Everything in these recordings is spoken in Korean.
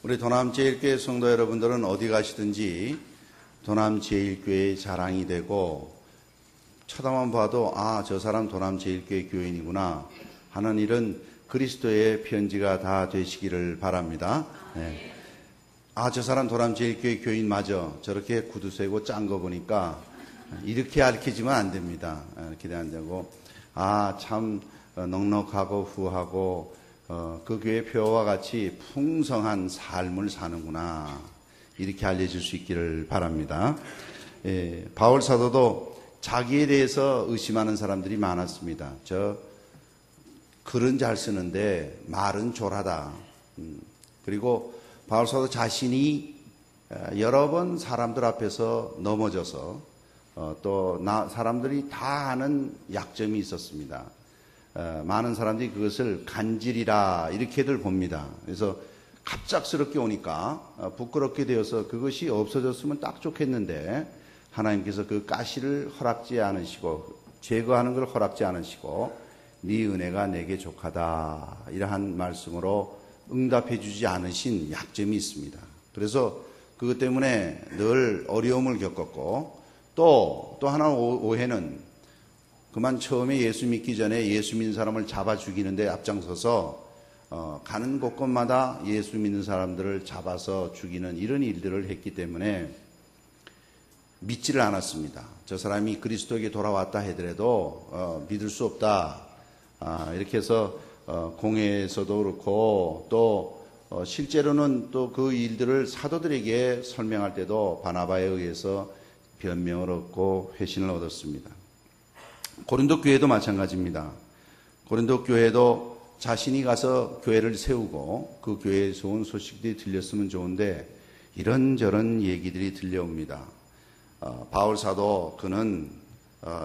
우리 도남제일교회 성도 여러분들은 어디 가시든지 도남제일교회의 자랑이 되고 쳐다만 봐도 저 사람 도남제일교회 교인이구나 하는 일은 그리스도의 편지가 다 되시기를 바랍니다. 네. 저 사람 도남제일교회 교인 맞아. 저렇게 구두 세고 짠 거 보니까 이렇게 알려지면 안 됩니다. 이렇게 안 되고 참 넉넉하고 후하고 그 교회 표와 같이 풍성한 삶을 사는구나 이렇게 알려질 수 있기를 바랍니다. 바울 사도도 자기에 대해서 의심하는 사람들이 많았습니다. 저 글은 잘 쓰는데 말은 졸하다. 그리고 바울 사도 자신이 여러 번 사람들 앞에서 넘어져서 또 사람들이 다 아는 약점이 있었습니다. 많은 사람들이 그것을 간질이라 이렇게들 봅니다. 그래서 갑작스럽게 오니까 부끄럽게 되어서 그것이 없어졌으면 딱 좋겠는데 하나님께서 그 가시를 허락지 않으시고 제거하는 걸 허락지 않으시고 네 은혜가 내게 족하다 이러한 말씀으로 응답해 주지 않으신 약점이 있습니다. 그래서 그것 때문에 늘 어려움을 겪었고 또 하나 오해는 그만 처음에 예수 믿기 전에 예수 믿는 사람을 잡아 죽이는데 앞장서서 가는 곳곳마다 예수 믿는 사람들을 잡아서 죽이는 이런 일들을 했기 때문에 믿지를 않았습니다. 저 사람이 그리스도에게 돌아왔다 하더라도 믿을 수 없다. 이렇게 해서 공회에서도 그렇고 또 실제로는 또 그 일들을 사도들에게 설명할 때도 바나바에 의해서 변명을 얻고 회신을 얻었습니다. 고린도 교회도 마찬가지입니다. 고린도 교회도 자신이 가서 교회를 세우고 그 교회에 좋은 소식들이 들렸으면 좋은데 이런저런 얘기들이 들려옵니다. 바울 사도 그는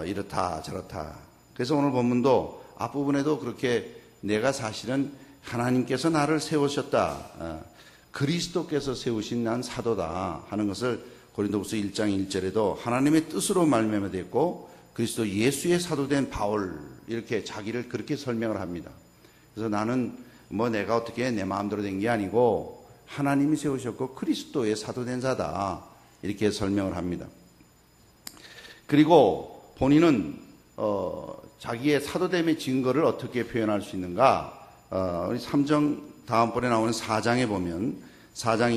이렇다 저렇다. 그래서 오늘 본문도 앞부분에도 그렇게 내가 사실은 하나님께서 나를 세우셨다. 그리스도께서 세우신 난 사도다 하는 것을 고린도후서 1장 1절에도 하나님의 뜻으로 말미암아 됐고 그리스도 예수의 사도된 바울 이렇게 자기를 그렇게 설명을 합니다. 그래서 나는 내가 어떻게 내 마음대로 된 게 아니고 하나님이 세우셨고 그리스도의 사도된 자다 이렇게 설명을 합니다. 그리고 본인은 자기의 사도됨의 증거를 어떻게 표현할 수 있는가? 우리 3장 다음번에 나오는 4장에 보면 4장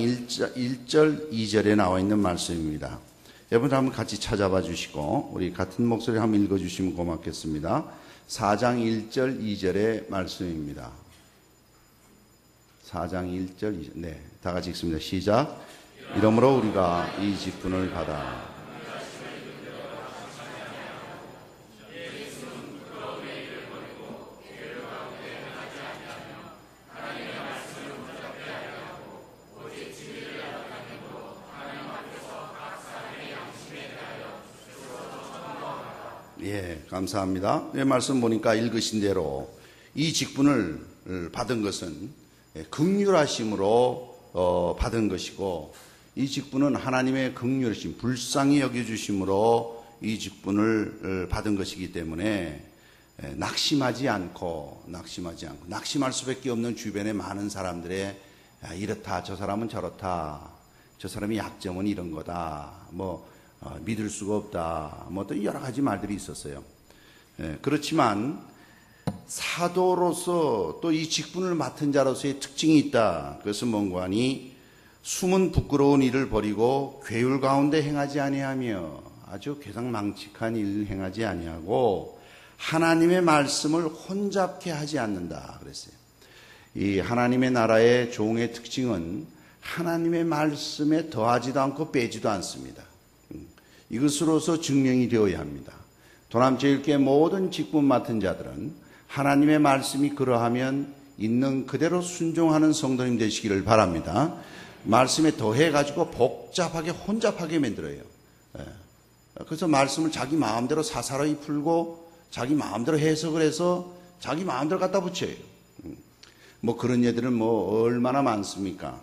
1절 2절에 나와 있는 말씀입니다. 여러분 한번 같이 찾아봐 주시고 우리 같은 목소리 한번 읽어주시면 고맙겠습니다. 4장 1절 2절의 말씀입니다. 4장 1절 2절 네, 다 같이 읽습니다. 시작. 이러므로 우리가 이 직분을 받아 감사합니다. 이 말씀 보니까 읽으신 대로 이 직분을 받은 것은 긍휼하심으로 받은 것이고 이 직분은 하나님의 긍휼하심, 불쌍히 여겨주심으로 이 직분을 받은 것이기 때문에 낙심하지 않고 낙심할 수밖에 없는 주변의 많은 사람들의 이렇다 저 사람은 저렇다 저 사람의 약점은 이런 거다 믿을 수가 없다 또 여러 가지 말들이 있었어요. 그렇지만 사도로서 또 이 직분을 맡은 자로서의 특징이 있다. 그것은 뭔가 하니 숨은 부끄러운 일을 버리고 괴율 가운데 행하지 아니하며 아주 괴상망측한 일을 행하지 아니하고 하나님의 말씀을 혼잡케 하지 않는다 그랬어요. 이 하나님의 나라의 종의 특징은 하나님의 말씀에 더하지도 않고 빼지도 않습니다. 이것으로서 증명이 되어야 합니다. 도남제일교회 모든 직분 맡은 자들은 하나님의 말씀이 그러하면 있는 그대로 순종하는 성도님 되시기를 바랍니다. 말씀에 더해가지고 복잡하게 혼잡하게 만들어요. 그래서 말씀을 자기 마음대로 사사로이 풀고 자기 마음대로 해석을 해서 자기 마음대로 갖다 붙여요. 그런 예들은 얼마나 많습니까?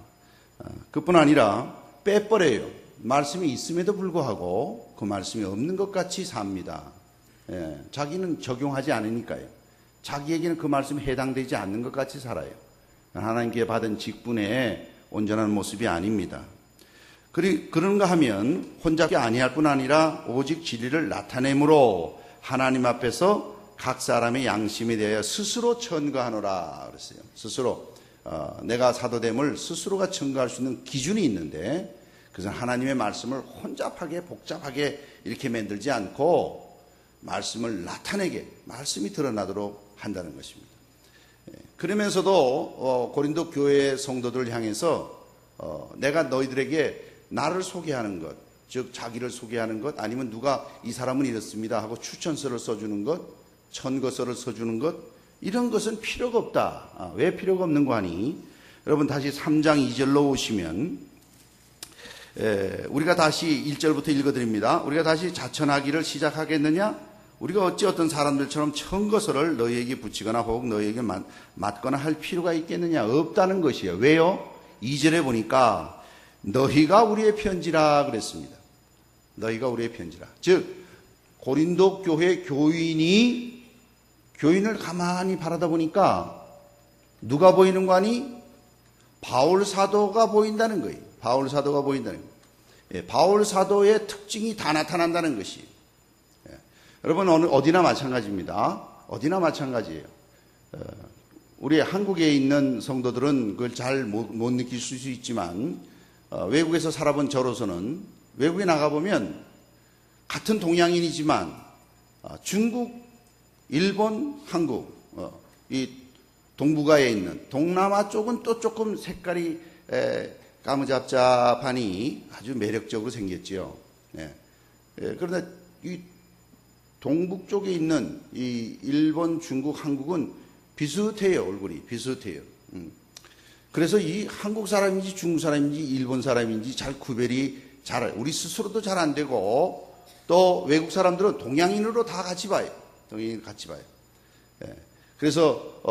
그뿐 아니라 빼버려요. 말씀이 있음에도 불구하고 그 말씀이 없는 것 같이 삽니다. 자기는 적용하지 않으니까요. 자기에게는 그 말씀이 해당되지 않는 것 같이 살아요. 하나님께 받은 직분에 온전한 모습이 아닙니다. 그런가 하면 혼잡게 아니할 뿐 아니라 오직 진리를 나타내므로 하나님 앞에서 각 사람의 양심에 대하여 스스로 천거하노라 그랬어요. 스스로 내가 사도됨을 스스로가 천거할 수 있는 기준이 있는데 그것은 하나님의 말씀을 혼잡하게 복잡하게 이렇게 만들지 않고 말씀을 나타내게 말씀이 드러나도록 한다는 것입니다. 그러면서도 고린도 교회 성도들을 향해서 내가 너희들에게 나를 소개하는 것, 즉 자기를 소개하는 것, 아니면 누가 이 사람은 이렇습니다 하고 추천서를 써주는 것, 천거서를 써주는 것, 이런 것은 필요가 없다. 왜 필요가 없는 거 하니? 여러분 다시 3장 2절로 오시면 우리가 다시 1절부터 읽어드립니다. 우리가 다시 자천하기를 시작하겠느냐? 우리가 어찌 어떤 사람들처럼 천거서를 너희에게 붙이거나 혹 너희에게 맞거나 할 필요가 있겠느냐? 없다는 것이에요. 왜요? 2절에 보니까 너희가 우리의 편지라 그랬습니다. 너희가 우리의 편지라. 즉 고린도 교회 교인을 가만히 바라다 보니까 누가 보이는 거 아니? 바울 사도가 보인다는 거예요. 바울 사도가 보인다는 거예요. 바울 사도의 특징이 다 나타난다는 것이. 여러분 어디나 마찬가지입니다. 어디나 마찬가지예요. 우리 한국에 있는 성도들은 그걸 잘 못 느낄 수 있지만 외국에서 살아본 저로서는 외국에 나가보면 같은 동양인이지만 중국, 일본, 한국 이 동북아에 있는 동남아 쪽은 또 조금 색깔이 까무잡잡하니 아주 매력적으로 생겼지요. 그런데 이 동북 쪽에 있는 이 일본, 중국, 한국은 비슷해요. 얼굴이 비슷해요. 그래서 이 한국 사람인지 중국 사람인지 일본 사람인지 잘 구별이 우리 스스로도 잘 안 되고 또 외국 사람들은 동양인으로 다 같이 봐요. 동양인 같이 봐요. 그래서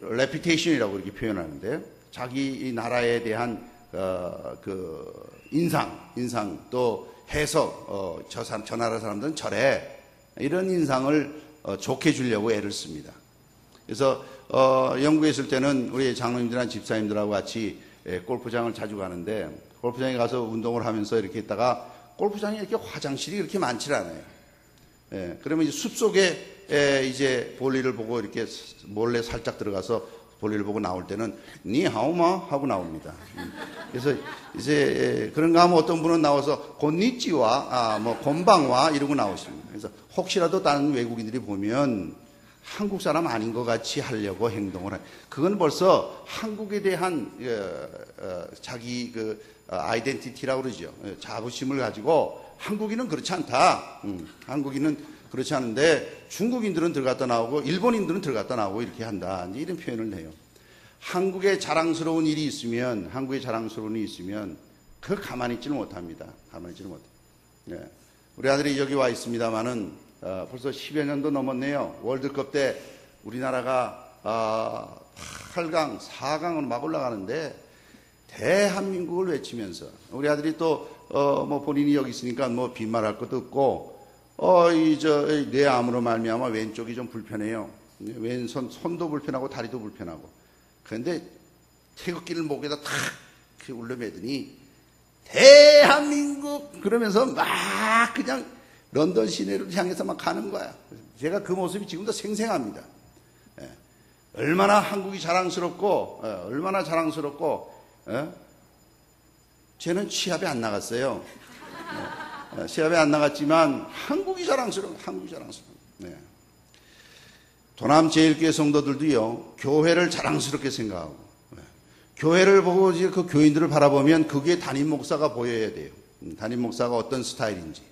레피테이션이라고 이렇게 표현하는데 자기 나라에 대한 그 인상 또 해석 저 나라 사람들은 저래 이런 인상을 좋게 주려고 애를 씁니다. 그래서 영국에 있을 때는 우리 장로님들이나 집사님들하고 같이 골프장을 자주 가는데 골프장에 가서 운동을 하면서 이렇게 있다가 골프장에 이렇게 화장실이 그렇게 많지 않아요. 그러면 이제 숲속에 이제 볼일을 보고 이렇게 몰래 살짝 들어가서 볼일을 보고 나올 때는 니하오마 하고 나옵니다. 그래서 이제 그런가 하면 어떤 분은 나와서 곤니찌와 뭐 곤방와 이러고 나오십니다. 그래서 혹시라도 다른 외국인들이 보면 한국 사람 아닌 것 같이 하려고 행동을 해요. 그건 벌써 한국에 대한 자기 그 아이덴티티라고 그러죠. 자부심을 가지고 한국인은 그렇지 않다. 한국인은 그렇지 않은데 중국인들은 들어갔다 나오고 일본인들은 들어갔다 나오고 이렇게 한다. 이런 표현을 해요. 한국에 자랑스러운 일이 있으면 그걸 가만히 있지는 못합니다. 가만히 있지는 못해요. 우리 아들이 여기 와 있습니다만은 벌써 10여 년도 넘었네요. 월드컵 때 우리나라가 8강, 4강으로 막 올라가는데 대한민국을 외치면서 우리 아들이 또 뭐 본인이 여기 있으니까 뭐 빈말할 것도 없고 내 암으로 말미암아 왼쪽이 좀 불편해요. 손도 불편하고 다리도 불편하고. 그런데 태극기를 목에다 탁 울려매더니 대한민국 그러면서 막 그냥 런던 시내를 향해서 막 가는 거야. 제가 그 모습이 지금도 생생합니다. 얼마나 한국이 자랑스럽고 얼마나 자랑스럽고 쟤는 시합에 안 나갔어요. 시합에 안 나갔지만 한국이 자랑스러워. 도남 제일교회 성도들도요. 교회를 자랑스럽게 생각하고 교회를 보고 이제 그 교인들을 바라보면 그게 담임 목사가 보여야 돼요. 담임 목사가 어떤 스타일인지.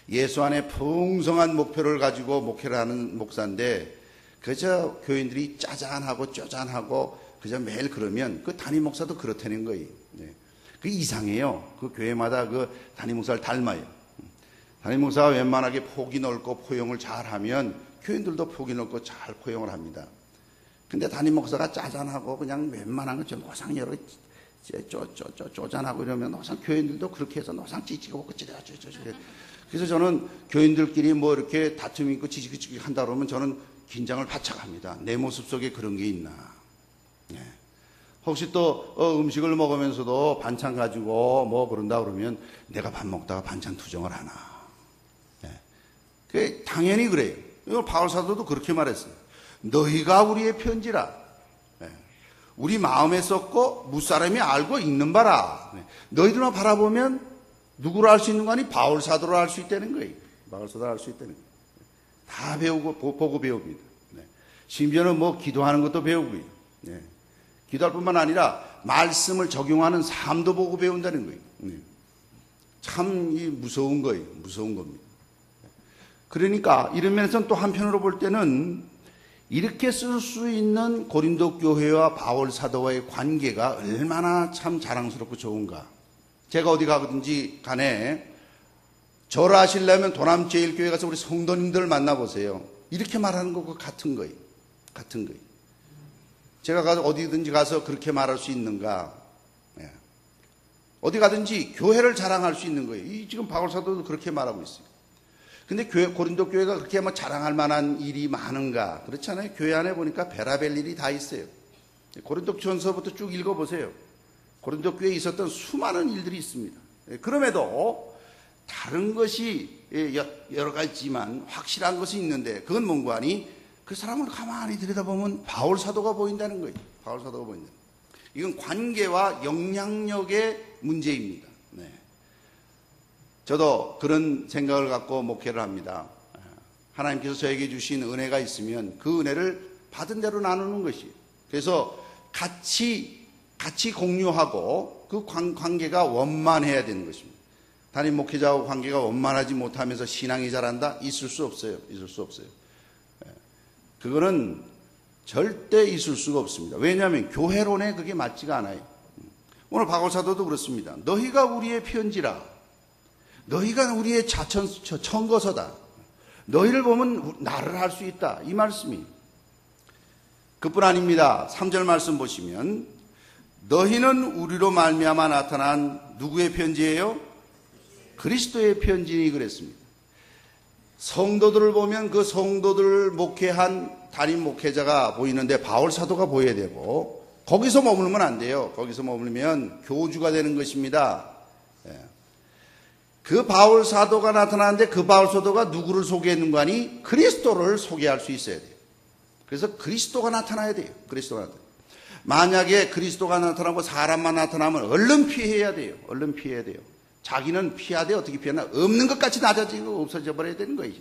예수 안에 풍성한 목표를 가지고 목회를 하는 목사인데 그저 교인들이 짜잔하고 쪼잔하고 그저 매일 그러면 그 담임 목사도 그렇다는 거예요. 그 이상해요. 그 교회마다 그 담임 목사를 닮아요. 담임 목사가 웬만하게 폭이 넓고 포용을 잘하면 교인들도 폭이 넓고 잘 포용을 합니다. 근데 담임 목사가 짜잔하고 그냥 웬만한 거 좀 노상 여러 쪼잔하고 이러면 노상 교인들도 그렇게 해서 노상 찌찌고 그래서 저는 교인들끼리 뭐 이렇게 다툼이 있고 지지직지 한다 그러면 저는 긴장을 바짝 합니다. 내 모습 속에 그런 게 있나. 혹시 또 음식을 먹으면서도 반찬 가지고 뭐 그런다 그러면 내가 밥 먹다가 반찬 투정을 하나. 그게 당연히 그래요. 이걸 바울 사도도 그렇게 말했어요. 너희가 우리의 편지라. 우리 마음에 썼고 무사람이 알고 읽는 바라. 너희들만 바라보면 누구를 알 수 있는 거 아니? 바울 사도를 알 수 있다는 거예요. 바울 사도를 알 수 있다는 거예요. 다 배우고 보고 배웁니다. 심지어는 뭐 기도하는 것도 배우고요. 기도할 뿐만 아니라 말씀을 적용하는 삶도 보고 배운다는 거예요. 참 무서운 거예요. 무서운 겁니다. 그러니까 이런 면에서는 또 한편으로 볼 때는 이렇게 쓸 수 있는 고린도 교회와 바울 사도와의 관계가 얼마나 참 자랑스럽고 좋은가. 제가 어디 가든지 간에 저를 아시려면 도남제일교회 가서 우리 성도님들 만나보세요. 이렇게 말하는 것과 같은 거예요. 같은 거예요. 제가 가서 어디든지 가서 그렇게 말할 수 있는가. 어디 가든지 교회를 자랑할 수 있는 거예요. 지금 바울 사도도 그렇게 말하고 있어요. 근데 고린도 교회가 그렇게 뭐 자랑할 만한 일이 많은가? 그렇잖아요. 교회 안에 보니까 별의별 일이 다 있어요. 고린도 전서부터 쭉 읽어보세요. 고린도 교회에 있었던 수많은 일들이 있습니다. 그럼에도 다른 것이 여러 가지지만 확실한 것이 있는데 그건 뭔가 하니 그 사람을 가만히 들여다보면 바울 사도가 보인다는 거예요. 바울 사도가 보인다. 이건 관계와 영향력의 문제입니다. 저도 그런 생각을 갖고 목회를 합니다. 하나님께서 저에게 주신 은혜가 있으면 그 은혜를 받은 대로 나누는 것이에요. 그래서 같이 공유하고 그 관계가 원만해야 되는 것입니다. 담임 목회자하고 관계가 원만하지 못하면서 신앙이 자란다? 있을 수 없어요. 있을 수 없어요. 그거는 절대 있을 수가 없습니다. 왜냐하면 교회론에 그게 맞지가 않아요. 오늘 바울 사도도 그렇습니다. 너희가 우리의 편지라. 너희가 우리의 천거서다. 너희를 보면 나를 알 수 있다. 이 말씀이. 그뿐 아닙니다. 3절 말씀 보시면 너희는 우리로 말미암아 나타난 누구의 편지예요? 그리스도의 편지니 그랬습니다. 성도들을 보면 그 성도들을 목회한 담임 목회자가 보이는데 바울 사도가 보여야 되고 거기서 머물면 안 돼요. 거기서 머물면 교주가 되는 것입니다. 그 바울 사도가 나타나는데 그 바울 사도가 누구를 소개했는 거 아니? 그리스도를 소개할 수 있어야 돼요. 그래서 그리스도가 나타나야 돼요. 그리스도가 나타나. 만약에 그리스도가 나타나고 사람만 나타나면 얼른 피해야 돼요. 얼른 피해야 돼요. 자기는 피하되 어떻게 피하나? 없는 것 같이 낮아지고 없어져 버려야 되는 거예요.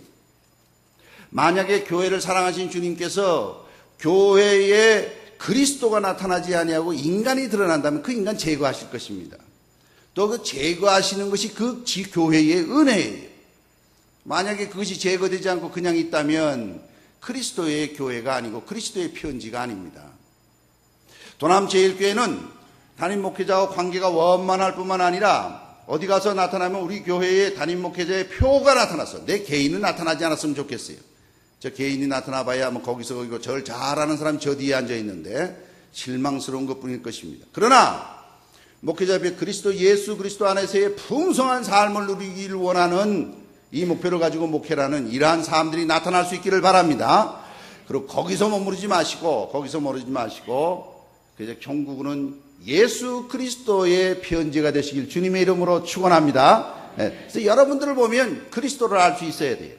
만약에 교회를 사랑하신 주님께서 교회에 그리스도가 나타나지 아니하고 인간이 드러난다면 그 인간 제거하실 것입니다. 또 그 제거하시는 것이 그 교회의 은혜예요. 만약에 그것이 제거되지 않고 그냥 있다면 그리스도의 교회가 아니고 그리스도의 편지가 아닙니다. 도남제일교회는 담임 목회자와 관계가 원만할 뿐만 아니라 어디 가서 나타나면 우리 교회의 담임 목회자의 표가 나타났어. 내 개인은 나타나지 않았으면 좋겠어요. 저 개인이 나타나봐야 뭐 거기서 거기고 절 잘하는 사람이 저 뒤에 앉아 있는데 실망스러운 것뿐일 것입니다. 그러나 목회자의 그리스도 예수 그리스도 안에서의 풍성한 삶을 누리기를 원하는 이 목표를 가지고 목회라는 이러한 사람들이 나타날 수 있기를 바랍니다. 그리고 거기서 머무르지 마시고 그래서 종국은 예수 그리스도의 편지가 되시길 주님의 이름으로 축원합니다. 그래서 여러분들을 보면 그리스도를 알 수 있어야 돼요.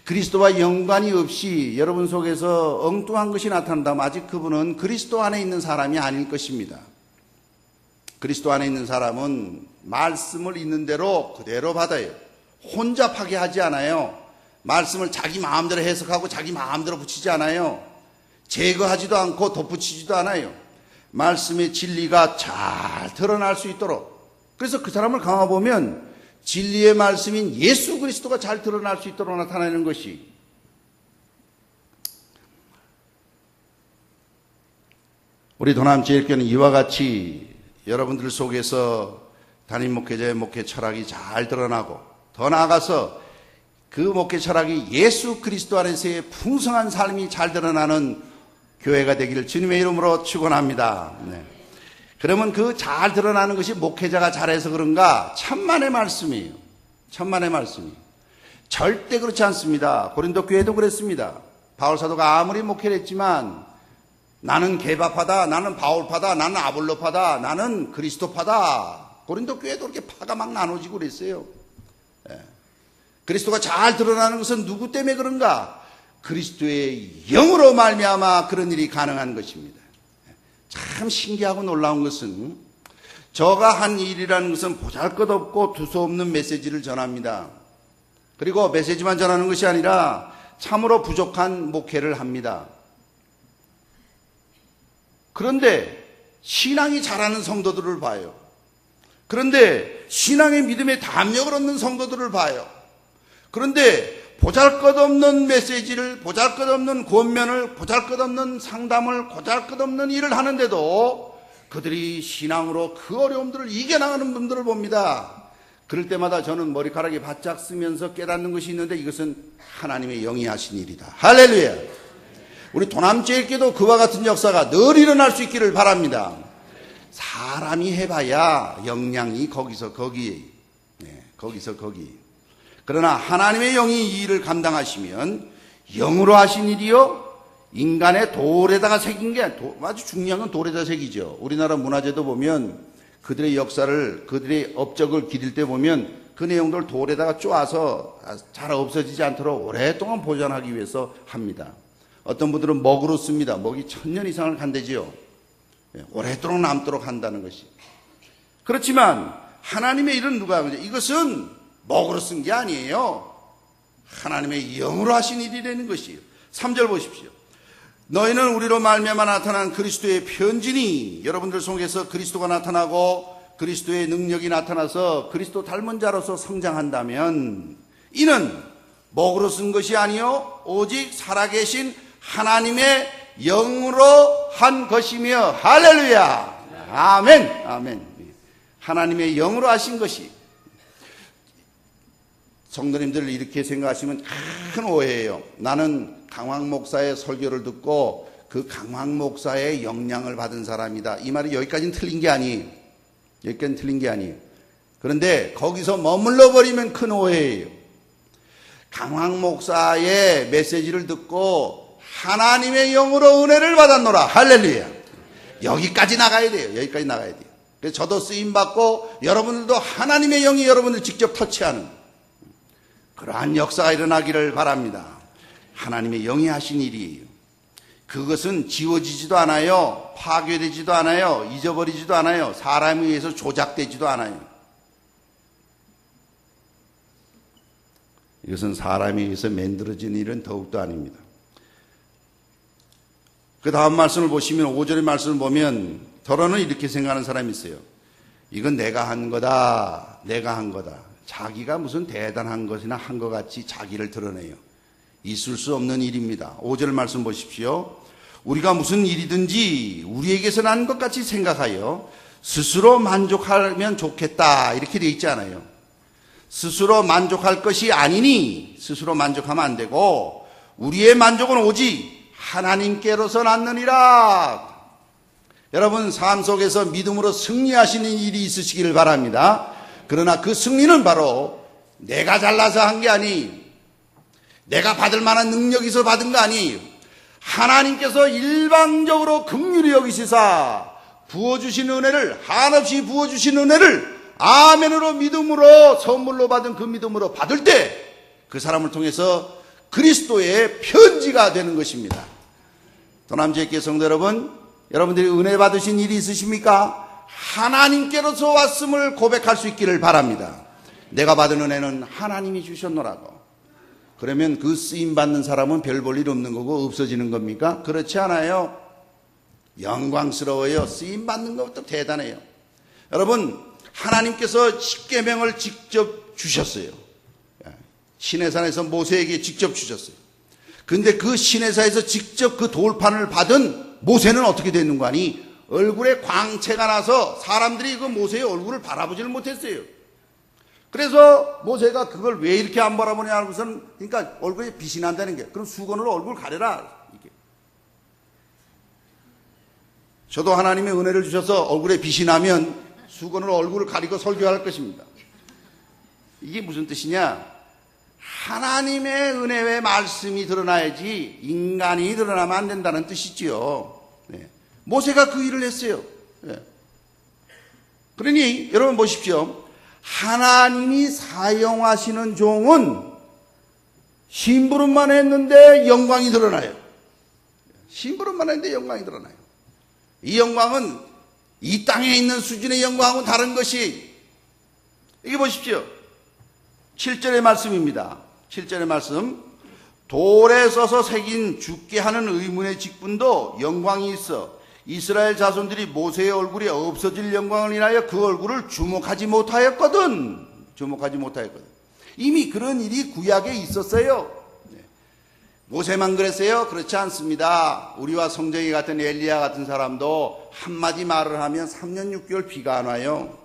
그리스도와 연관이 없이 여러분 속에서 엉뚱한 것이 나타난다면 아직 그분은 그리스도 안에 있는 사람이 아닐 것입니다. 그리스도 안에 있는 사람은 말씀을 있는 대로 그대로 받아요. 혼잡하게 하지 않아요. 말씀을 자기 마음대로 해석하고 자기 마음대로 붙이지 않아요. 제거하지도 않고 덧붙이지도 않아요. 말씀의 진리가 잘 드러날 수 있도록. 그래서 그 사람을 감아보면 진리의 말씀인 예수 그리스도가 잘 드러날 수 있도록 나타나는 것이 우리 도남제일교회는 이와 같이 여러분들 속에서 담임 목회자의 목회 철학이 잘 드러나고 더 나아가서 그 목회 철학이 예수 그리스도 안에서의 풍성한 삶이 잘 드러나는 교회가 되기를 주님의 이름으로 축원합니다. 그러면 그 잘 드러나는 것이 목회자가 잘해서 그런가? 천만의 말씀이에요. 천만의 말씀이에요. 절대 그렇지 않습니다. 고린도 교회도 그랬습니다. 바울 사도가 아무리 목회를 했지만 나는 개바파다, 나는 바울파다, 나는 아볼로파다, 나는 그리스도파다. 고린도 교회도 그렇게 파가 막 나눠지고 그랬어요. 그리스도가 잘 드러나는 것은 누구 때문에 그런가? 그리스도의 영으로 말미암아 그런 일이 가능한 것입니다. 참 신기하고 놀라운 것은 저가 한 일이라는 것은 보잘것없고 두서없는 메시지를 전합니다. 그리고 메시지만 전하는 것이 아니라 참으로 부족한 목회를 합니다. 그런데 신앙이 자라는 성도들을 봐요. 그런데 신앙의 믿음의 담력을 얻는 성도들을 봐요. 그런데 보잘것없는 메시지를, 보잘것없는 권면을, 보잘것없는 상담을, 보잘것없는 일을 하는데도 그들이 신앙으로 그 어려움들을 이겨나가는 분들을 봅니다. 그럴 때마다 저는 머리카락이 바짝 쓰면서 깨닫는 것이 있는데 이것은 하나님의 영이 하신 일이다. 할렐루야. 우리 도남제일교도 그와 같은 역사가 늘 일어날 수 있기를 바랍니다. 사람이 해봐야 역량이 거기서 거기. 그러나 하나님의 영이 이 일을 감당하시면 영으로 하신 일이요 인간의 돌에다가 새긴 게 아주 중요한 건 돌에다 새기죠. 우리나라 문화재도 보면 그들의 역사를, 그들의 업적을 기릴 때 보면 그 내용들 돌에다가 쪼아서 잘 없어지지 않도록 오랫동안 보존하기 위해서 합니다. 어떤 분들은 먹으로 씁니다. 먹이 1000년 이상을 간대지요. 오랫도록 남도록 한다는 것이. 그렇지만 하나님의 일은 누가 하는지 이것은 먹으로 쓴 게 아니에요. 하나님의 영으로 하신 일이라는 것이에요. 3절 보십시오. 너희는 우리로 말미암아 나타난 그리스도의 편지니 여러분들 속에서 그리스도가 나타나고 그리스도의 능력이 나타나서 그리스도 닮은 자로서 성장한다면 이는 먹으로 쓴 것이 아니요 오직 살아계신 하나님의 영으로 한 것이며 할렐루야. 아멘. 아멘. 하나님의 영으로 하신 것이. 성도님들 이렇게 생각하시면 큰 오해예요. 나는 강황 목사의 설교를 듣고 그 강황 목사의 영향을 받은 사람이다. 이 말이 여기까지는 틀린 게 아니에요. 여기까지는 틀린 게 아니에요. 그런데 거기서 머물러 버리면 큰 오해예요. 강황 목사의 메시지를 듣고 하나님의 영으로 은혜를 받았노라. 할렐루야. 여기까지 나가야 돼요. 여기까지 나가야 돼요. 그래서 저도 쓰임받고 여러분들도 하나님의 영이 여러분을 직접 터치하는 그러한 역사가 일어나기를 바랍니다. 하나님의 영이 하신 일이에요. 그것은 지워지지도 않아요. 파괴되지도 않아요. 잊어버리지도 않아요. 사람에 의해서 조작되지도 않아요. 이것은 사람에 의해서 만들어진 일은 더욱더 아닙니다. 그 다음 말씀을 보시면 5절의 말씀을 보면 더러는 이렇게 생각하는 사람이 있어요. 이건 내가 한 거다. 내가 한 거다. 자기가 무슨 대단한 것이나 한 것 같이 자기를 드러내요. 있을 수 없는 일입니다. 5절 말씀 보십시오. 우리가 무슨 일이든지 우리에게서 난 것 같이 생각하여 스스로 만족하면 좋겠다 이렇게 되어 있지 않아요. 스스로 만족할 것이 아니니 스스로 만족하면 안 되고 우리의 만족은 오직 하나님께로서 났느니라. 여러분 삶 속에서 믿음으로 승리하시는 일이 있으시기를 바랍니다. 그러나 그 승리는 바로 내가 잘나서 한 게 아니에요. 내가 받을 만한 능력이 있어 받은 거 아니에요. 하나님께서 일방적으로 긍휼히 여기시사 부어주신 은혜를 한없이 부어주신 은혜를 아멘으로 믿음으로 선물로 받은 그 믿음으로 받을 때 그 사람을 통해서 그리스도의 편지가 되는 것입니다. 도남제일교회 성도 여러분, 여러분들이 은혜 받으신 일이 있으십니까? 하나님께로서 왔음을 고백할 수 있기를 바랍니다. 내가 받은 은혜는 하나님이 주셨노라고. 그러면 그 쓰임받는 사람은 별 볼 일 없는 거고 없어지는 겁니까? 그렇지 않아요. 영광스러워요. 쓰임받는 것도 대단해요. 여러분, 하나님께서 십계명을 직접 주셨어요. 시내산에서 모세에게 직접 주셨어요. 근데 그 시내산에서 직접 그 돌판을 받은 모세는 어떻게 됐는가 하니 얼굴에 광채가 나서 사람들이 그 모세의 얼굴을 바라보지를 못했어요. 그래서 모세가 그걸 왜 이렇게 안 바라보냐 하고서는 그러니까 얼굴에 빛이 난다는 게 그럼 수건으로 얼굴 가려라. 이게. 저도 하나님의 은혜를 주셔서 얼굴에 빛이 나면 수건으로 얼굴을 가리고 설교할 것입니다. 이게 무슨 뜻이냐? 하나님의 은혜의 말씀이 드러나야지 인간이 드러나면 안 된다는 뜻이지요. 네. 모세가 그 일을 했어요. 예. 그러니 여러분 보십시오. 하나님이 사용하시는 종은 심부름만 했는데 영광이 드러나요. 심부름만 했는데 영광이 드러나요. 이 영광은 이 땅에 있는 수준의 영광은 다른 것이, 이게 보십시오. 7절의 말씀입니다. 7절의 말씀. 돌에 써서 새긴 죽게 하는 의문의 직분도 영광이 있어 이스라엘 자손들이 모세의 얼굴이 없어질 영광을 인하여 그 얼굴을 주목하지 못하였거든. 주목하지 못하였거든. 이미 그런 일이 구약에 있었어요. 모세만 그랬어요? 그렇지 않습니다. 우리와 성정이 같은 엘리야 같은 사람도 한마디 말을 하면 3년 6개월 비가 안 와요.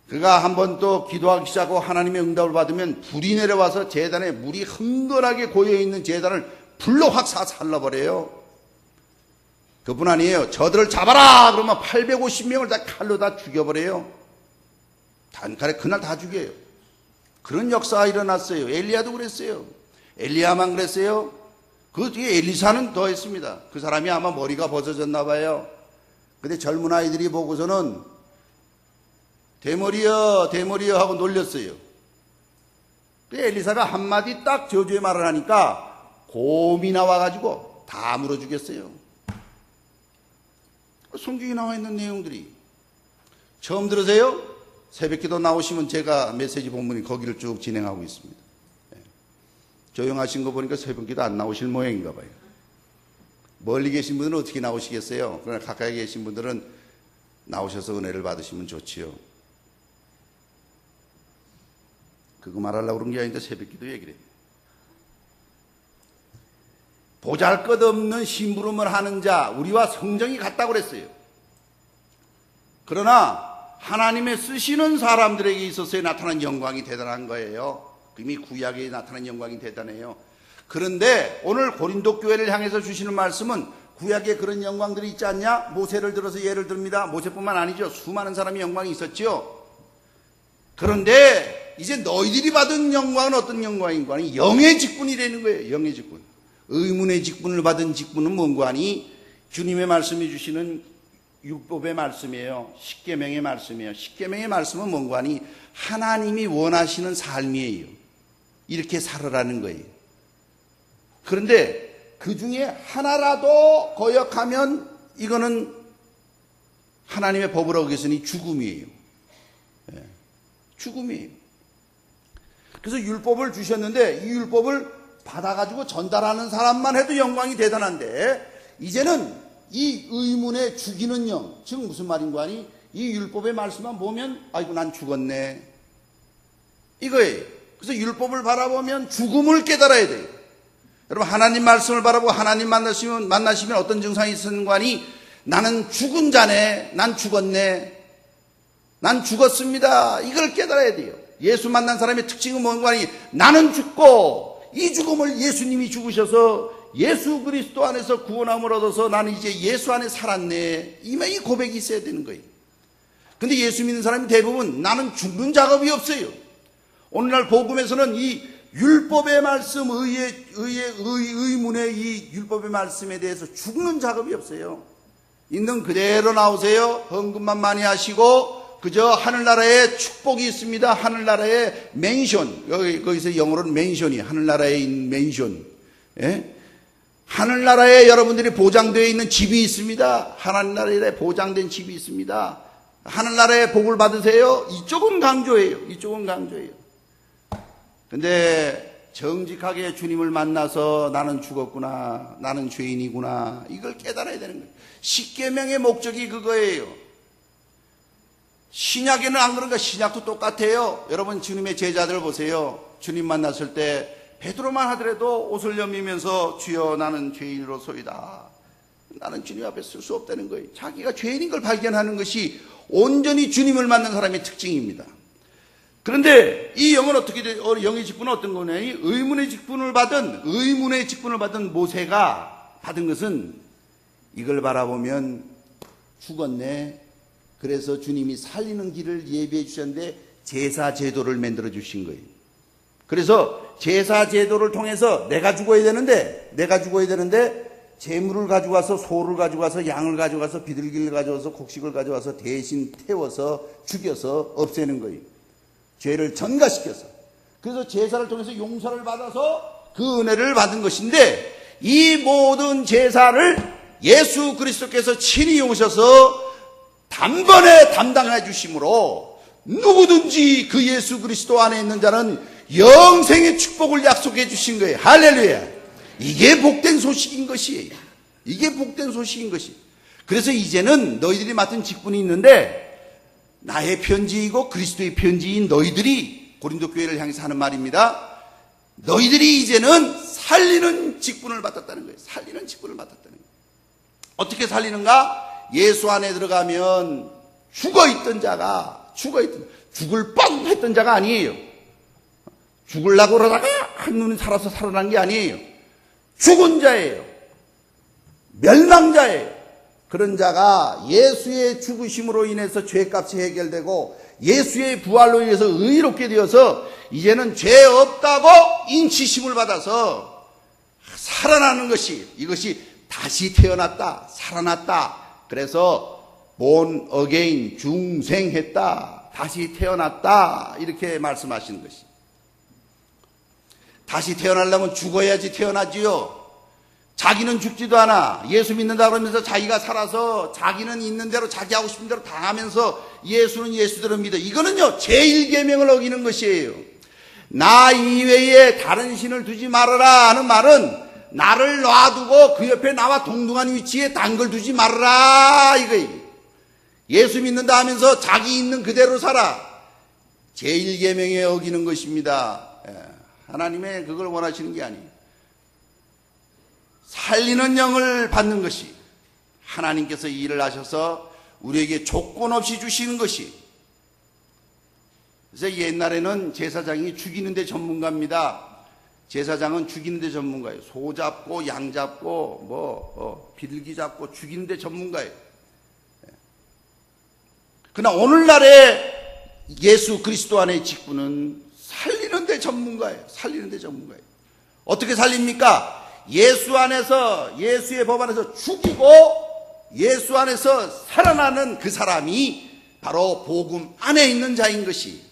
그가 한번 또 기도하기 시작하고 하나님의 응답을 받으면 불이 내려와서 제단에 물이 흥건하게 고여있는 제단을 불로 확 살라버려요. 그뿐 아니에요. 저들을 잡아라! 그러면 850명을 다 칼로 다 죽여버려요. 단칼에 그날 다 죽여요. 그런 역사가 일어났어요. 엘리야도 그랬어요. 엘리야만 그랬어요. 그 뒤에 엘리사는 더 했습니다. 그 사람이 아마 머리가 벗어졌나 봐요. 근데 젊은 아이들이 보고서는 대머리여 대머리여 하고 놀렸어요. 엘리사가 한마디 딱 저주의 말을 하니까 곰이 나와가지고 다 물어 죽였어요. 성경에 나와 있는 내용들이. 처음 들으세요? 새벽기도 나오시면 제가 메시지 본문이 거기를 쭉 진행하고 있습니다. 조용하신 거 보니까 새벽기도 안 나오실 모양인가 봐요. 멀리 계신 분들은 어떻게 나오시겠어요? 그러나 가까이 계신 분들은 나오셔서 은혜를 받으시면 좋지요. 그거 말하려고 그런 게 아닌데 새벽기도 얘기를 해요. 보잘것없는 심부름을 하는 자, 우리와 성정이 같다고 그랬어요. 그러나 하나님의 쓰시는 사람들에게 있어서의 나타난 영광이 대단한 거예요. 이미 구약에 나타난 영광이 대단해요. 그런데 오늘 고린도 교회를 향해서 주시는 말씀은 구약에 그런 영광들이 있지 않냐? 모세를 들어서 예를 듭니다. 모세뿐만 아니죠. 수많은 사람이 영광이 있었죠. 그런데 이제 너희들이 받은 영광은 어떤 영광인가 하니 영의 직분이라는 거예요. 영의 직분. 의문의 직분을 받은 직분은 뭔가 하니 주님의 말씀이 주시는 율법의 말씀이에요. 십계명의 말씀이에요. 십계명의 말씀은 뭔가 하니 하나님이 원하시는 삶이에요. 이렇게 살아라는 거예요. 그런데 그 중에 하나라도 거역하면 이거는 하나님의 법을 어겼으니 죽음이에요. 죽음이에요. 그래서 율법을 주셨는데 이 율법을 받아가지고 전달하는 사람만 해도 영광이 대단한데 이제는 이 의문에 죽이는 영, 즉 무슨 말인가 하니 이 율법의 말씀만 보면 아이고 난 죽었네 이거예요. 그래서 율법을 바라보면 죽음을 깨달아야 돼요. 여러분 하나님 말씀을 바라보고 하나님 만나시면 어떤 증상이 있는 거 하니 나는 죽은 자네, 난 죽었네, 난 죽었습니다. 이걸 깨달아야 돼요. 예수 만난 사람의 특징은 뭔가 하니 나는 죽고 이 죽음을 예수님이 죽으셔서 예수 그리스도 안에서 구원함을 얻어서 나는 이제 예수 안에 살았네. 이 고백이 있어야 되는 거예요. 근데 예수 믿는 사람이 대부분 나는 죽는 작업이 없어요. 오늘날 복음에서는 이 율법의 말씀, 의문의 이 율법의 말씀에 대해서 죽는 작업이 없어요. 있는 그대로 나오세요. 헌금만 많이 하시고 그저 하늘나라에 축복이 있습니다. 하늘나라에 맨션, 거기서 영어로는 맨션이 하늘나라에 있는 맨션. 예? 하늘나라에 여러분들이 보장되어 있는 집이 있습니다. 하늘나라에 보장된 집이 있습니다. 하늘나라에 복을 받으세요. 이쪽은 강조예요. 이쪽은 강조예요. 근데 정직하게 주님을 만나서 나는 죽었구나, 나는 죄인이구나, 이걸 깨달아야 되는 거예요. 십계명의 목적이 그거예요. 신약에는 안 그런가? 신약도 똑같아요. 여러분 주님의 제자들 보세요. 주님 만났을 때 베드로만 하더라도 옷을 여미면서 주여 나는 죄인으로소이다. 나는 주님 앞에 쓸 수 없다는 거예요. 자기가 죄인인 걸 발견하는 것이 온전히 주님을 만난 사람의 특징입니다. 그런데 이 영은 어떻게 돼요? 영의 직분은 어떤 거냐? 의문의 직분을 받은 모세가 받은 것은 이걸 바라보면 죽었네. 그래서 주님이 살리는 길을 예비해 주셨는데 제사 제도를 만들어 주신 거예요. 그래서 제사 제도를 통해서 내가 죽어야 되는데 재물을 가져가서 소를 가져가서 양을 가져가서 비둘기를 가져와서 곡식을 가져와서 대신 태워서 죽여서 없애는 거예요. 죄를 전가시켜서. 그래서 제사를 통해서 용서를 받아서 그 은혜를 받은 것인데, 이 모든 제사를 예수 그리스도께서 친히 오셔서 단번에 담당해 주심으로 누구든지 그 예수 그리스도 안에 있는 자는 영생의 축복을 약속해 주신 거예요. 할렐루야. 이게 복된 소식인 것이에요. 이게 복된 소식인 것이. 그래서 이제는 너희들이 맡은 직분이 있는데, 나의 편지이고 그리스도의 편지인 너희들이, 고린도 교회를 향해서 하는 말입니다. 너희들이 이제는 살리는 직분을 맡았다는 거예요. 살리는 직분을 맡았다는 거예요. 어떻게 살리는가? 예수 안에 들어가면 죽어있던 자가, 죽을 뻔 했던 자가 아니에요. 죽으려고 그러다가 한눈이 살아서 살아난 게 아니에요. 죽은 자예요. 멸망자예요. 그런 자가 예수의 죽으심으로 인해서 죄값이 해결되고 예수의 부활로 인해서 의롭게 되어서 이제는 죄 없다고 인치심을 받아서 살아나는 것이, 이것이 다시 태어났다, 살아났다. 그래서 born again, 중생했다, 다시 태어났다, 이렇게 말씀하시는 것이. 다시 태어나려면 죽어야지 태어나지요. 자기는 죽지도 않아. 예수 믿는다 그러면서 자기가 살아서 자기는 있는 대로 자기 하고 싶은 대로 다 하면서 예수는 예수대로 믿어. 이거는요, 제1계명을 어기는 것이에요. 나 이외에 다른 신을 두지 말아라 하는 말은 나를 놔두고 그 옆에 나와 동등한 위치에 딴 걸 두지 말아라 이거예요. 예수 믿는다 하면서 자기 있는 그대로 살아. 제1계명에 어기는 것입니다. 하나님의 그걸 원하시는 게 아니에요. 살리는 영을 받는 것이 하나님께서 이 일을 하셔서 우리에게 조건 없이 주시는 것이. 그래서 옛날에는 제사장이 죽이는 데 전문가입니다. 제사장은 죽이는 데 전문가예요. 소 잡고 양 잡고 비둘기 잡고 죽이는 데 전문가예요. 그러나 오늘날의 예수 그리스도 안의 직분은 살리는 데 전문가예요. 살리는 데 전문가예요. 어떻게 살립니까? 예수 안에서, 예수의 법 안에서 죽이고 예수 안에서 살아나는 그 사람이 바로 복음 안에 있는 자인 것이.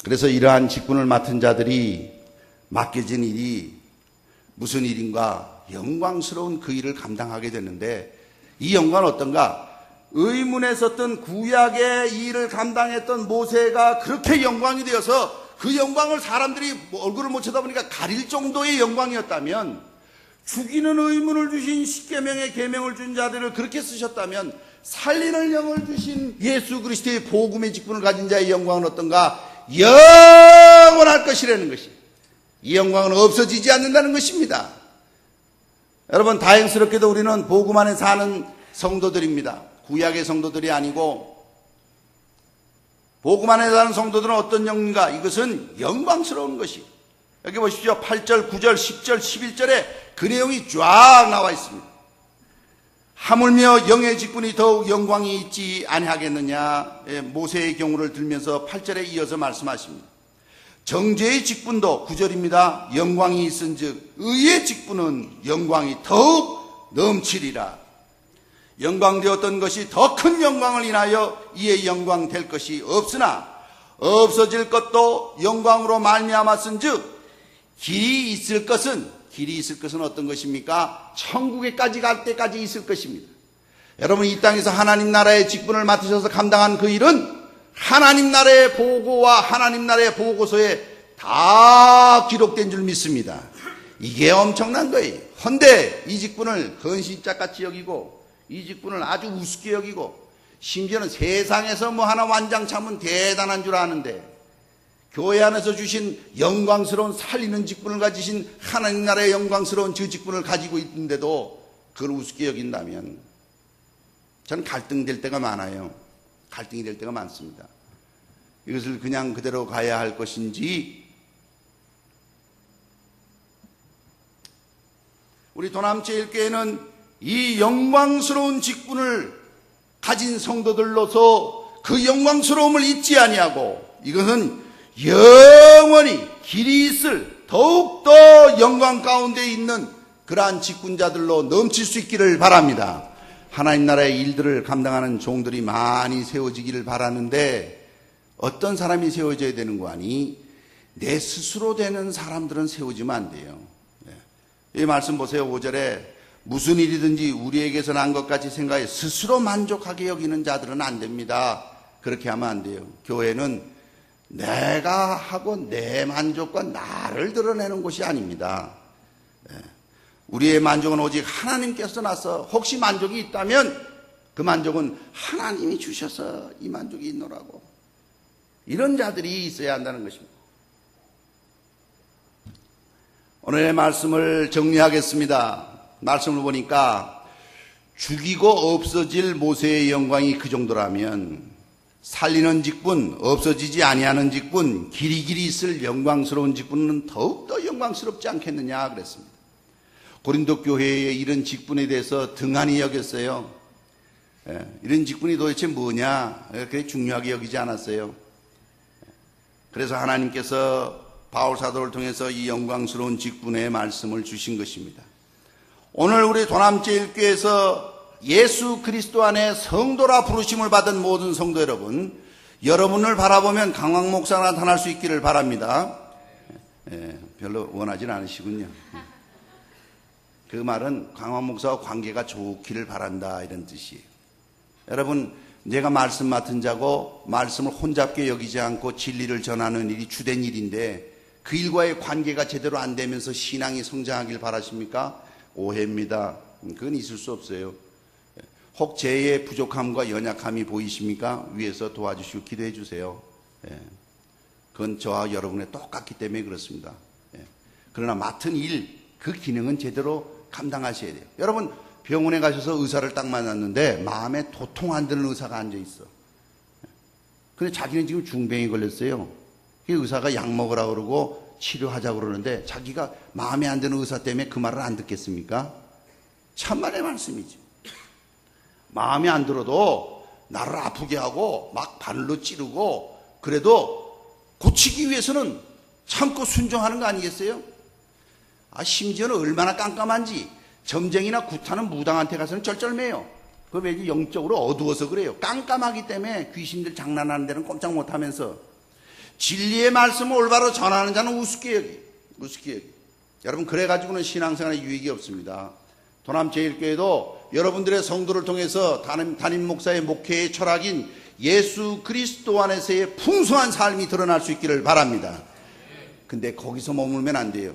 그래서 이러한 직분을 맡은 자들이 맡겨진 일이 무슨 일인가? 영광스러운 그 일을 감당하게 되는데, 이 영광은 어떤가? 의문에 섰던 구약의 일을 감당했던 모세가 그렇게 영광이 되어서 그 영광을 사람들이 얼굴을 못 쳐다보니까 가릴 정도의 영광이었다면, 죽이는 의문을 주신 십계명의 계명을 준 자들을 그렇게 쓰셨다면, 살리는 영을 주신 예수 그리스도의 복음의 직분을 가진 자의 영광은 어떤가? 영원할 것이라는 것이. 이 영광은 없어지지 않는다는 것입니다. 여러분, 다행스럽게도 우리는 복음 안에 사는 성도들입니다. 구약의 성도들이 아니고 복음 안에 사는 성도들은 어떤 영인가? 이것은 영광스러운 것이. 여기 보십시오. 8절, 9절, 10절, 11절에 그 내용이 쫙 나와 있습니다. 하물며 영의 직분이 더욱 영광이 있지 아니하겠느냐. 모세의 경우를 들면서 8절에 이어서 말씀하십니다. 정죄의 직분도 9절입니다. 영광이 있은즉 의의 직분은 영광이 더욱 넘치리라. 영광되었던 것이 더 큰 영광을 인하여 이에 영광 될 것이 없으나 없어질 것도 영광으로 말미암았은즉 길이 있을 것은 어떤 것입니까? 천국에까지 갈 때까지 있을 것입니다. 여러분, 이 땅에서 하나님 나라의 직분을 맡으셔서 감당한 그 일은 하나님 나라의 보고와 하나님 나라의 보고서에 다 기록된 줄 믿습니다. 이게 엄청난 거예요. 헌데 이 직분을 건신짝같이 여기고 이 직분을 아주 우습게 여기고 심지어는 세상에서 뭐 하나 완장차면 대단한 줄 아는데, 교회 안에서 주신 영광스러운 살리는 직분을 가지신 하나님 나라의 영광스러운 저 직분을 가지고 있는데도 그걸 우습게 여긴다면 저는 갈등될 때가 많아요. 갈등이 될 때가 많습니다. 이것을 그냥 그대로 가야 할 것인지, 우리 도남제일교회는 이 영광스러운 직분을 가진 성도들로서 그 영광스러움을 잊지 아니하고, 이것은 영원히 길이 있을 더욱더 영광 가운데 있는 그러한 직분자들로 넘칠 수 있기를 바랍니다. 하나님 나라의 일들을 감당하는 종들이 많이 세워지기를 바라는데 어떤 사람이 세워져야 되는 거 아니? 내 스스로 되는 사람들은 세워지면 안 돼요. 이 말씀 보세요. 5절에 무슨 일이든지 우리에게서 난 것 같이 생각해 스스로 만족하게 여기는 자들은 안 됩니다. 그렇게 하면 안 돼요. 교회는 내가 하고 내 만족과 나를 드러내는 곳이 아닙니다. 우리의 만족은 오직 하나님께서 나서 혹시 만족이 있다면 그 만족은 하나님이 주셔서 이 만족이 있노라고. 이런 자들이 있어야 한다는 것입니다. 오늘의 말씀을 정리하겠습니다. 말씀을 보니까 죽이고 없어질 모세의 영광이 그 정도라면 살리는 직분, 없어지지 아니하는 직분, 길이길이 있을 영광스러운 직분은 더욱더 영광스럽지 않겠느냐 그랬습니다. 고린도 교회의 이런 직분에 대해서 등한히 여겼어요. 이런 직분이 도대체 뭐냐? 그게 중요하게 여기지 않았어요. 그래서 하나님께서 바울 사도를 통해서 이 영광스러운 직분의 말씀을 주신 것입니다. 오늘 우리 도남제일교회에서 예수 그리스도 안에 성도라 부르심을 받은 모든 성도 여러분, 여러분을 바라보면 강황 목사가 나타날 수 있기를 바랍니다. 별로 원하진 않으시군요. 그 말은 강황 목사와 관계가 좋기를 바란다 이런 뜻이에요. 여러분, 내가 말씀 맡은 자고 말씀을 혼잡게 여기지 않고 진리를 전하는 일이 주된 일인데 그 일과의 관계가 제대로 안 되면서 신앙이 성장하길 바라십니까? 오해입니다. 그건 있을 수 없어요. 혹 제의 부족함과 연약함이 보이십니까? 위에서 도와주시고 기도해 주세요. 그건 저와 여러분의 똑같기 때문에 그렇습니다. 그러나 맡은 일, 그 기능은 제대로 감당하셔야 돼요. 여러분, 병원에 가셔서 의사를 딱 만났는데 마음에 도통 안 드는 의사가 앉아 있어. 근데 자기는 지금 중병이 걸렸어요. 그 의사가 약 먹으라 그러고 치료하자고 그러는데 자기가 마음에 안 드는 의사 때문에 그 말을 안 듣겠습니까? 참말의 말씀이지. 마음에 안 들어도 나를 아프게 하고 막 바늘로 찌르고 그래도 고치기 위해서는 참고 순종하는 거 아니겠어요? 심지어는 얼마나 깜깜한지 점쟁이나 구타는 무당한테 가서는 쩔쩔매요. 그 왜지? 영적으로 어두워서 그래요. 깜깜하기 때문에 귀신들 장난하는 데는 꼼짝 못하면서 진리의 말씀을 올바로 전하는 자는 우습게 여기. 여러분, 그래가지고는 신앙생활에 유익이 없습니다. 도남제일교회도 여러분들의 성도를 통해서 담임 목사의 목회의 철학인 예수 그리스도 안에서의 풍성한 삶이 드러날 수 있기를 바랍니다. 근데 거기서 머물면 안 돼요.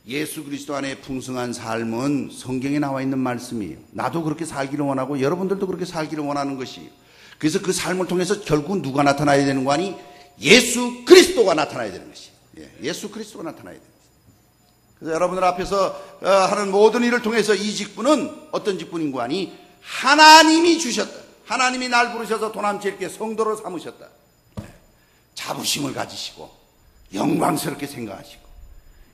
예수 그리스도 안에 풍성한 삶은 성경에 나와 있는 말씀이에요. 나도 그렇게 살기를 원하고 여러분들도 그렇게 살기를 원하는 것이에요. 그래서 그 삶을 통해서 결국 누가 나타나야 되는 거 아니? 예수 그리스도가 나타나야 되는 것이에요. 예수 그리스도가 나타나야 되는 것이에요. 그래서 여러분들 앞에서 하는 모든 일을 통해서 이 직분은 어떤 직분인 거 아니? 하나님이 주셨다. 하나님이 날 부르셔서 도남제일교회 성도로 삼으셨다. 자부심을 가지시고 영광스럽게 생각하시고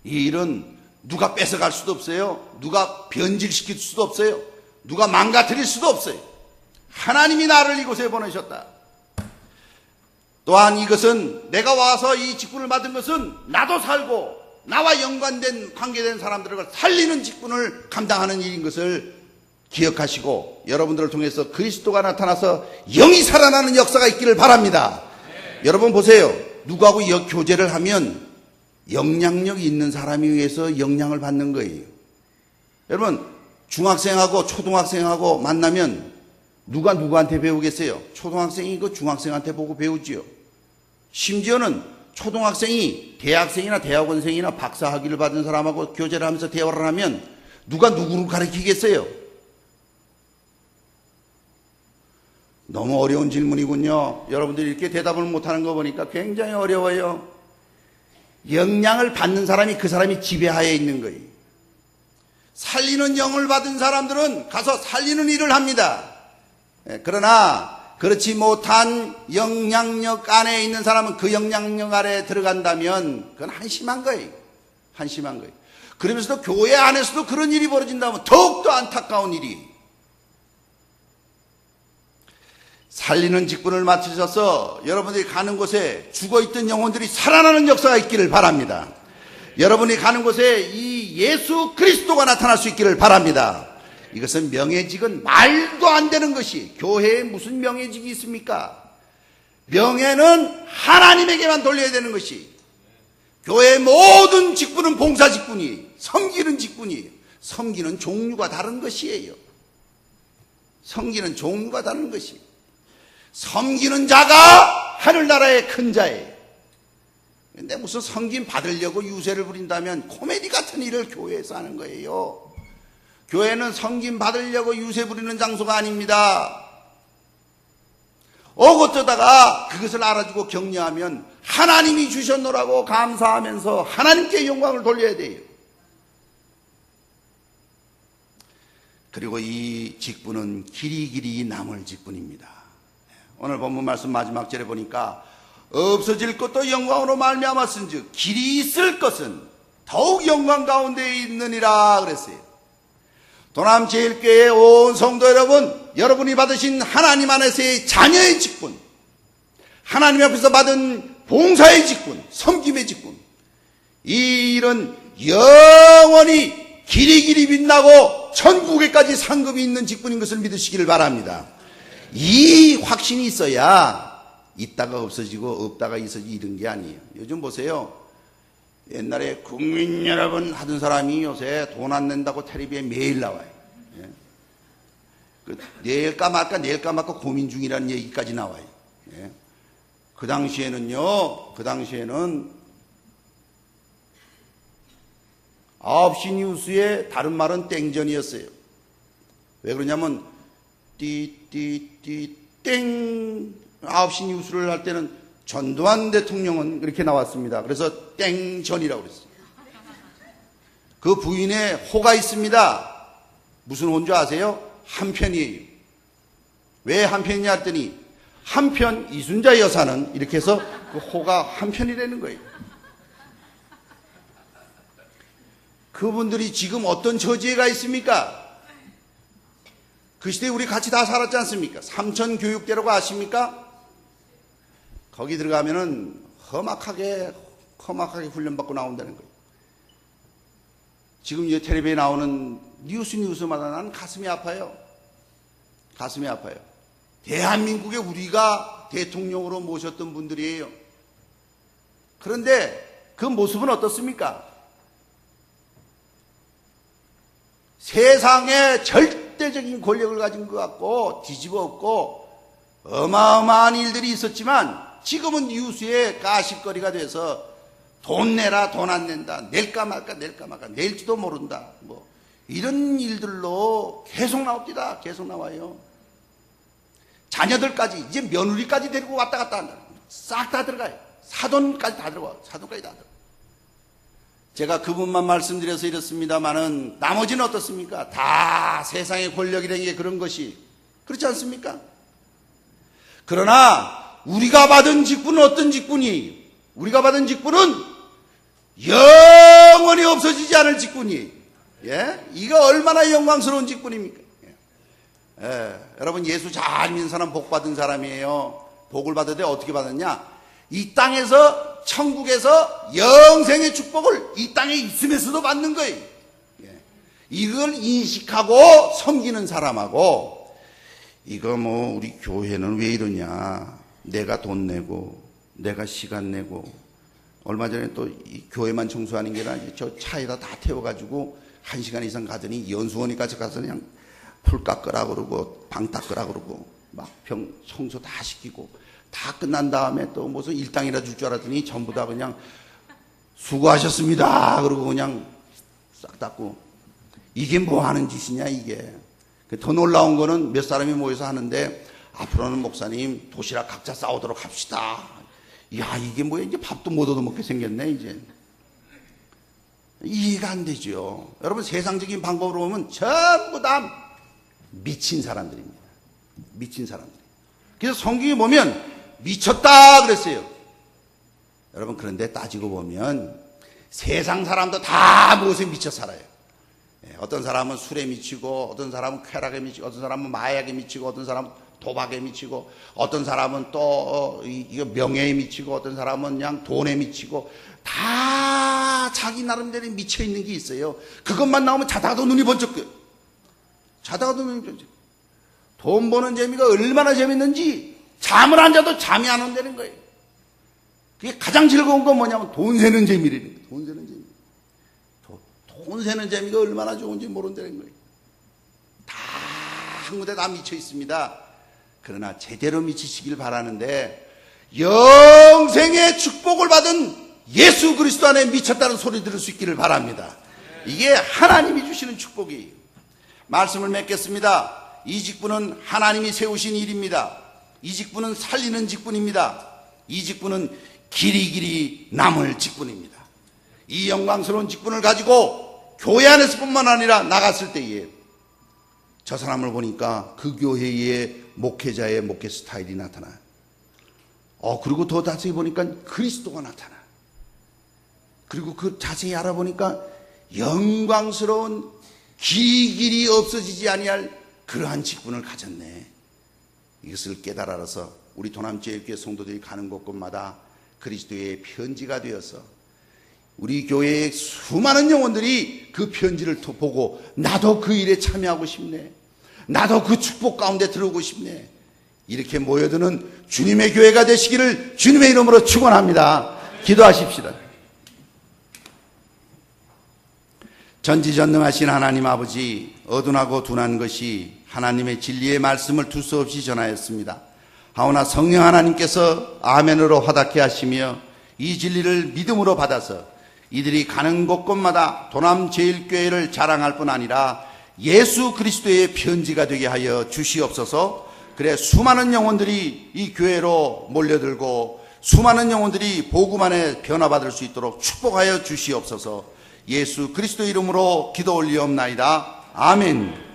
이 일은 누가 뺏어갈 수도 없어요. 누가 변질시킬 수도 없어요. 누가 망가뜨릴 수도 없어요. 하나님이 나를 이곳에 보내셨다. 또한 이것은 내가 와서 이 직분을 받은 것은 나도 살고 나와 연관된 관계된 사람들을 살리는 직분을 감당하는 일인 것을 기억하시고 여러분들을 통해서 그리스도가 나타나서 영이 살아나는 역사가 있기를 바랍니다. 여러분 보세요. 누구하고 교제를 하면 영향력이 있는 사람에 의해서 영향을 받는 거예요. 여러분, 중학생하고 초등학생하고 만나면 누가 누구한테 배우겠어요? 초등학생이 그 중학생한테 보고 배우지요. 심지어는 초등학생이 대학생이나 대학원생이나 박사학위를 받은 사람하고 교제를 하면서 대화를 하면 누가 누구를 가르치겠어요? 너무 어려운 질문이군요. 여러분들이 이렇게 대답을 못하는 거 보니까 굉장히 어려워요. 영향을 받는 사람이 그 사람이 지배하에 있는 거예요. 살리는 영을 받은 사람들은 가서 살리는 일을 합니다. 그러나 그렇지 못한 영향력 안에 있는 사람은 그 영향력 아래에 들어간다면 그건 한심한 거예요. 그러면서도 교회 안에서도 그런 일이 벌어진다면 더욱더 안타까운 일이. 살리는 직분을 맡으셔서 여러분들이 가는 곳에 죽어있던 영혼들이 살아나는 역사가 있기를 바랍니다. 여러분이 가는 곳에 이 예수 그리스도가 나타날 수 있기를 바랍니다. 이것은 명예직은 말도 안 되는 것이, 교회에 무슨 명예직이 있습니까? 명예는 하나님에게만 돌려야 되는 것이, 교회의 모든 직분은 봉사 직분이에요. 섬기는 직분이에요. 섬기는 종류가 다른 것이에요. 섬기는 종류가 다른 것이에요. 섬기는 자가 하늘나라의 큰 자예요. 근데 무슨 섬김 받으려고 유세를 부린다면 코미디 같은 일을 교회에서 하는 거예요. 교회는 섬김 받으려고 유세 부리는 장소가 아닙니다. 어쩌다가 그것을 알아주고 격려하면 하나님이 주셨노라고 감사하면서 하나님께 영광을 돌려야 돼요. 그리고 이 직분은 길이길이 남을 직분입니다. 오늘 본문 말씀 마지막 절에 보니까 없어질 것도 영광으로 말미암았은즉 길이 있을 것은 더욱 영광 가운데 있느니라 그랬어요. 도남제일교회의 온 성도 여러분, 여러분이 받으신 하나님 안에서의 자녀의 직분, 하나님 앞에서 받은 봉사의 직분, 섬김의 직분, 이 일은 영원히 길이길이 빛나고 천국에까지 상급이 있는 직분인 것을 믿으시기를 바랍니다. 이 확신이 있어야 있다가 없어지고 없다가 있어지고 이런 게 아니에요. 요즘 보세요. 옛날에 국민 여러분 하던 사람이 요새 돈 안 낸다고 텔레비에 매일 나와요. 예. 낼까 말까 고민 중이라는 얘기까지 나와요. 예. 그 당시에는 9시 뉴스에 다른 말은 땡전이었어요. 왜 그러냐면 띠띠띠 땡 9시 뉴스를 할 때는 전두환 대통령은 그렇게 나왔습니다. 그래서 땡전이라고 그랬어요. 그 부인의 호가 있습니다. 무슨 호인 줄 아세요? 한편이에요. 왜 한편이냐 했더니 한편 이순자 여사는 이렇게 해서 그 호가 한편이라는 거예요. 그분들이 지금 어떤 처지에 가 있습니까? 그 시대에 우리 같이 다 살았지 않습니까? 삼천교육대라고 아십니까? 거기 들어가면은 험악하게 훈련받고 나온다는 거예요. 지금 이 텔레비에 나오는 뉴스마다 나는 가슴이 아파요. 가슴이 아파요. 대한민국에 우리가 대통령으로 모셨던 분들이에요. 그런데 그 모습은 어떻습니까? 세상에 절대적인 권력을 가진 것 같고 뒤집어 엎고 어마어마한 일들이 있었지만 지금은 뉴스에 가십거리가 돼서 돈 내라 돈 안 낸다 낼까 말까 낼지도 모른다 뭐 이런 일들로 계속 나옵니다. 계속 나와요. 자녀들까지 이제 며느리까지 데리고 왔다 갔다 한다. 싹 다 들어가요. 사돈까지 다 들어가요. 사돈까지 다 들어가요. 제가 그분만 말씀드려서 이렇습니다만은 나머지는 어떻습니까? 다 세상의 권력이라는 게 그런 것이 그렇지 않습니까? 그러나 우리가 받은 직분은 어떤 직분이에요? 우리가 받은 직분은 영원히 없어지지 않을 직분이에요. 예? 이거 얼마나 영광스러운 직분입니까? 여러분 예수 잘 믿는 사람 복 받은 사람이에요. 복을 받을 때 어떻게 받았냐? 이 땅에서 천국에서 영생의 축복을 이 땅에 있으면서도 받는 거예요. 이걸 인식하고 섬기는 사람하고 이거 뭐 우리 교회는 왜 이러냐? 내가 돈 내고 내가 시간 내고 얼마 전에 또 이 교회만 청소하는 게 아니라 저 차에다 다 태워가지고 1시간 이상 가더니 연수원에까지 가서 그냥 풀 깎으라 그러고 방 닦으라 그러고 막 병 청소 다 시키고 다 끝난 다음에 또 무슨 일당이라 줄 줄 알았더니 전부 다 그냥 수고하셨습니다 그러고 그냥 싹 닦고 이게 뭐 하는 짓이냐 이게. 더 놀라운 거는 몇 사람이 모여서 하는데 앞으로는 목사님 도시락 각자 싸우도록 합시다. 야 이게 뭐야 이제 밥도 못 얻어먹게 생겼네 이제. 이해가 안 되죠. 여러분 세상적인 방법으로 보면 전부 다 미친 사람들입니다. 미친 사람들. 그래서 성경에 보면 미쳤다 그랬어요. 여러분 그런데 따지고 보면 세상 사람도 다 무엇에 미쳐 살아요. 어떤 사람은 술에 미치고 어떤 사람은 쾌락에 미치고 어떤 사람은 마약에 미치고 어떤 사람은 도박에 미치고, 어떤 사람은 또 이거 명예에 미치고, 어떤 사람은 그냥 돈에 미치고, 다 자기 나름대로 미쳐 있는 게 있어요. 그것만 나오면 자다가도 눈이 번쩍 떠요. 자다가도 눈이 번쩍. 돈 버는 재미가 얼마나 재밌는지 잠을 안 자도 잠이 안 온다는 거예요. 그게 가장 즐거운 건 뭐냐면 돈 세는 재미라는 거예요. 돈 세는 재미. 돈 세는 재미가 얼마나 좋은지 모른다는 거예요. 다 한 군데 다 미쳐 있습니다. 그러나 제대로 미치시길 바라는데, 영생의 축복을 받은 예수 그리스도 안에 미쳤다는 소리 들을 수 있기를 바랍니다. 이게 하나님이 주시는 축복이에요. 말씀을 맺겠습니다. 이 직분은 하나님이 세우신 일입니다. 이 직분은 살리는 직분입니다. 이 직분은 길이길이 남을 직분입니다. 이 영광스러운 직분을 가지고 교회 안에서뿐만 아니라 나갔을 때에 저 사람을 보니까 그 교회의 목회자의 목회 스타일이 나타나요. 그리고 더 자세히 보니까 그리스도가 나타나요. 그리고 그 자세히 알아보니까 영광스러운 길이 없어지지 아니할 그러한 직분을 가졌네. 이것을 깨달아서 우리 도남제일교회 성도들이 가는 곳곳마다 그리스도의 편지가 되어서 우리 교회의 수많은 영혼들이 그 편지를 보고 나도 그 일에 참여하고 싶네. 나도 그 축복 가운데 들어오고 싶네. 이렇게 모여드는 주님의 교회가 되시기를 주님의 이름으로 축원합니다. 기도하십시다. 전지전능하신 하나님 아버지, 어둔하고 둔한 것이 하나님의 진리의 말씀을 두서없이 전하였습니다. 하오나 성령 하나님께서 아멘으로 화답케 하시며 이 진리를 믿음으로 받아서 이들이 가는 곳곳마다 도남제일교회를 자랑할 뿐 아니라 예수 그리스도의 편지가 되게 하여 주시옵소서. 그래 수많은 영혼들이 이 교회로 몰려들고 수많은 영혼들이 복음 안에 변화받을 수 있도록 축복하여 주시옵소서. 예수 그리스도 이름으로 기도 올리옵나이다. 아멘.